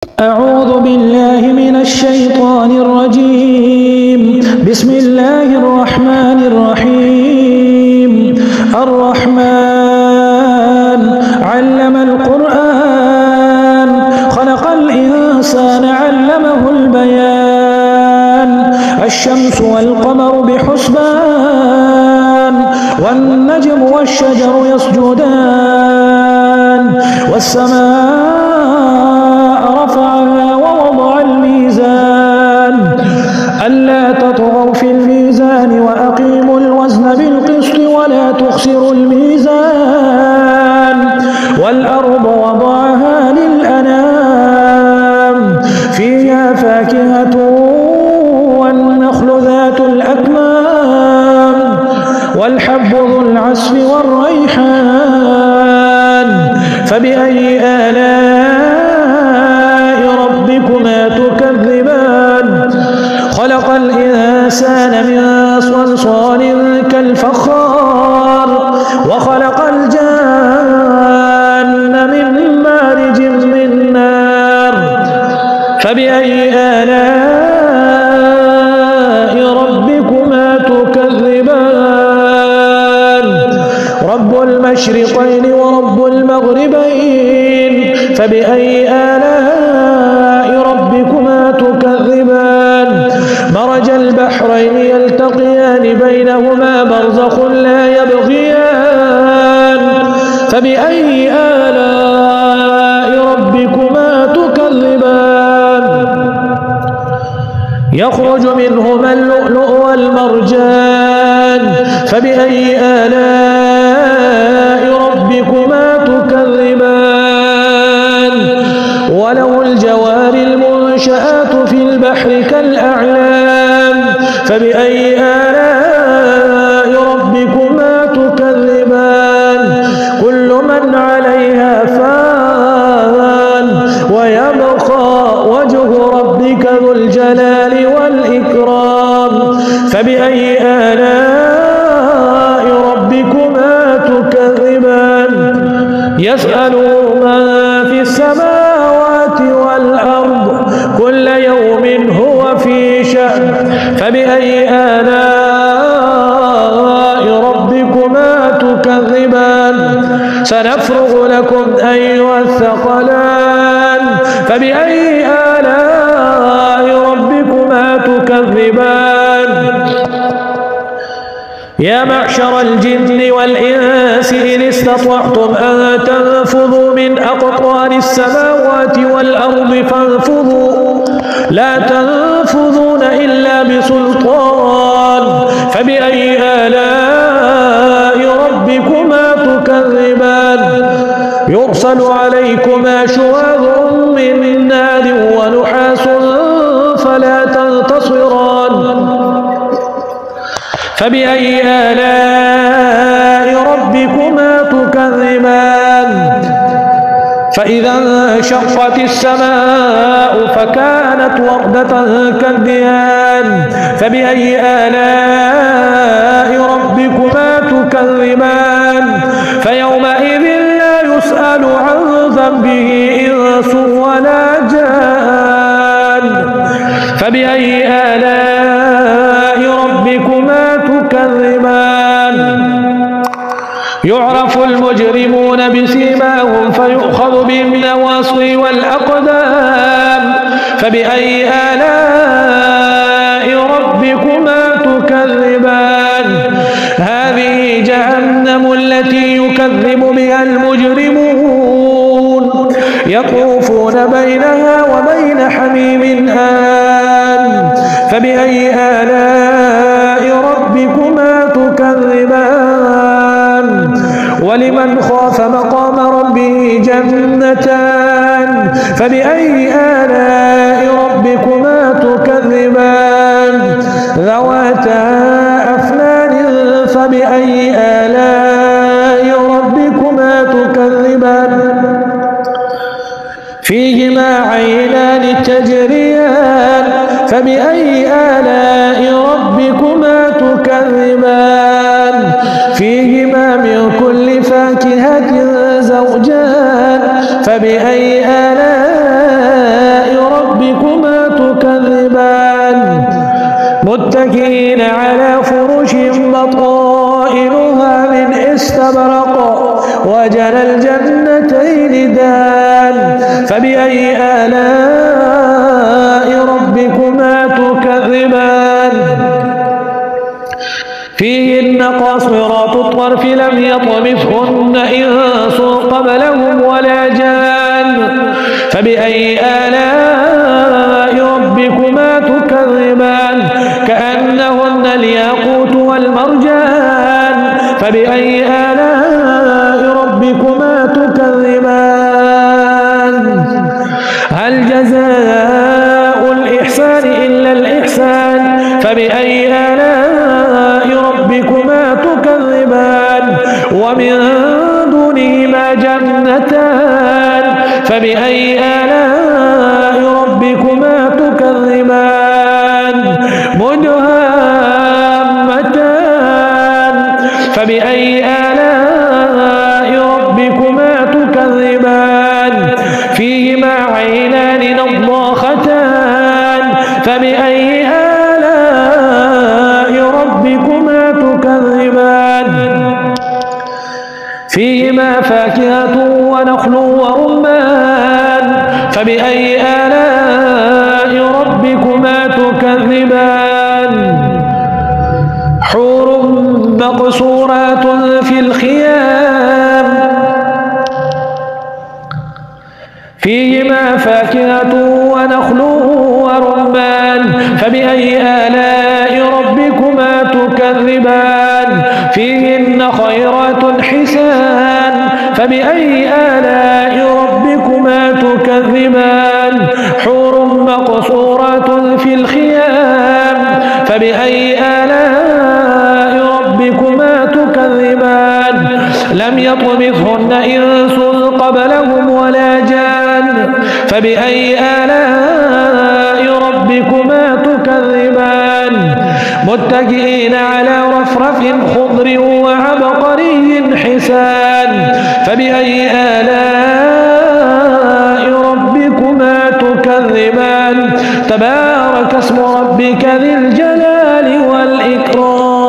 أعوذ بالله من الشيطان الرجيم. بسم الله الرحمن الرحيم. الرحمن علم القرآن، خلق الإنسان علمه البيان. الشمس والقمر بحسبان، والنجم والشجر يسجدان. والسماء رفعها ووضع الميزان، ألا تطغوا في الميزان وأقيموا الوزن بالقسط ولا تخسروا الميزان. والأرض وضعها للأنام، فيها فاكهة والنخل ذات الأكمام، والحب ذو العصف والريحان. فبأي آلاء ربكما تكذبان؟ خلق الإنسان من صلصال كالفخار، وخلق الجان من مارج من نار. فبأي آلاء ربكما تكذبان؟ رب المشرقين ورب المغربين، فبأي آلاء ربكما تكذبان؟ مرج البحرين يلتقيان بينهما برزخ لا يبغيان. فبأي آلاء ربكما تكذبان؟ يخرج منهما اللؤلؤ والمرجان. فبأي آلاء ربكما تكذبان؟ وله الجوار المنشآت في البحر كالأعلام. فبأي آلاء ربكما تكذبان؟ كل من عليها فان، ويبقى وجه ربك ذو الجلال والإكرام. فبأي آلاء ربكما تكذبان؟ يسأله من في السماوات والأرض، كل يوم هو في شأن. فبأي آلاء ربكما تكذبان؟ سنفرغ لكم أيها الثقلان. فبأي آلاء ربكما تكذبان؟ يا معشر الجن والإنس إن استطعتم أن تنفذوا من أقطار السماوات والأرض فانفذوا، لا تنفذون إلا بسلطان. فبأي آلاء ربكما تكذبان؟ يرسل عليكما شواظ من نار ونحاس فلا تنتصران. فبأي آلاء ربكما تكذبان؟ فإذا انشقت السماء فكانت وردة كالدهان. فبأي آلاء ربكما تكذبان؟ فيومئذ لا يسأل عن ذنبه إنس ولا جان. فبأي آلاء ربكما تكذبان؟ يعرف المجرمون بسيماهم فيؤخذ بالنواصي والأقدام. فبأي آلاء ربكما تكذبان؟ هذه جهنم التي يكذب بها المجرمون، يطوفون بينها وبين حميم آن. فبأي آلاء ربكما تكذبان؟ ولمن خاف مقام ربه جنتان. فبأي آلاء ربكما تكذبان؟ ذواتا أفنان. فبأي آلاء ربكما تكذبان؟ فيهما عينان تجريان. فبأي آلاء ربكما تكذبان؟ فيهما من كل فاكهة زوجان. فبأي آلاء ربكما تكذبان متكئين على فرش بطائنها من استبرق وجنى الجنتين دان فبأي آلاء ربكما تكذبان فيهن قاصرات الطرف لم يطمثهن إنس قبلهم ولا جان فبأي آلاء ربكما تكذبان كأنهن الياقوت والمرجان فبأي آلاء ربكما تكذبان هل جزاء الإحسان إلا الإحسان فبأي آلاء ربكما تكذبان ومن دونهما جنتان فبأي آلاء ربكما تكذبان مدهامتان فبأي آلاء ربكما تكذبان فيهما عينان نضاختان فبأي آلاء ربكما تكذبان فيهما فاكهة ونخل ورمان فبأي آلاء ربكما تكذبان حور مقصورات في الخيام فيهما فاكهة ونخل ورمان فبأي آلاء ربكما تكذبان فيهن خيرات حسان فبأي آلاء ربكما تكذبان حور مقصورات في الخيام فبأي آلاء ربكما تكذبان لم يطمثهن إنس قبلهم ولا جان فبأي آلاء ربكما تكذبان متكئين على رفرف خضر وعبقري حسان فبأي آلاء ربكما تكذبان تبارك اسم ربك ذي الجلال والإكرام